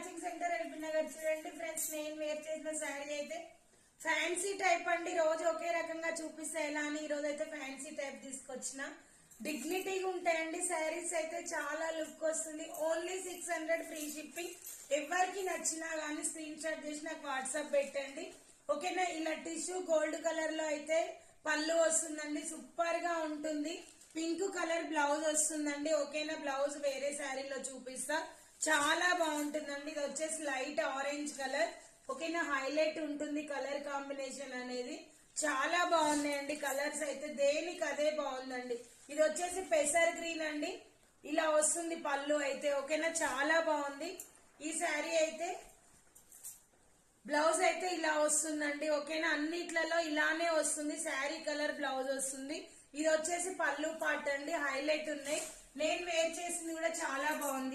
Matching centre LB Nagar. చూడండి friends, నేను wear చేసిన శారీ అయితే ఫ్యాన్సీ టైప్ అండి. రోజు ఒకే రకంగా చూపిస్తే ఎలా అని ఈ రోజు అయితే ఫ్యాన్సీ టైప్ తీసుకొచ్చిన. డిగ్నిటీగా ఉంటాయండి శారీస్ అయితే, చాలా లుక్ వస్తుంది. Only 600 free shipping. ఎవరికి నచ్చినా గానీ స్క్రీన్ షాట్ చేసి నాకు వాట్సాప్ పెట్టండి, ఓకేనా. ఇలా టిష్యూ గోల్డ్ కలర్ లో అయితే పళ్ళు వస్తుందండి, సూపర్ గా ఉంటుంది. పింక్ కలర్ బ్లౌజ్ వస్తుందండి, ఓకేనా. బ్లౌజ్ వేరే శారీలో చూపిస్తా, చాలా బాగుంటుందండి. ఇది వచ్చేసి లైట్ ఆరెంజ్ కలర్, ఓకేనా. హైలైట్ ఉంటుంది కలర్ కాంబినేషన్ అనేది. చాలా బాగున్నాయండి కలర్స్ అయితే, దేనికి అదే బాగుందండి. ఇది వచ్చేసి పెసర్ గ్రీన్ అండి, ఇలా వస్తుంది పళ్ళు అయితే, ఓకేనా. చాలా బాగుంది ఈ శారీ అయితే. బ్లౌజ్ అయితే ఇలా వస్తుందండి, ఓకేనా. అన్నిట్లలో ఇలానే వస్తుంది, శారీ కలర్ బ్లౌజ్ వస్తుంది. ఇది వచ్చేసి పళ్ళు పార్ట్ అండి, హైలైట్ ఉన్నాయి. నేను వేర్ చేసింది కూడా చాలా బాగుంది.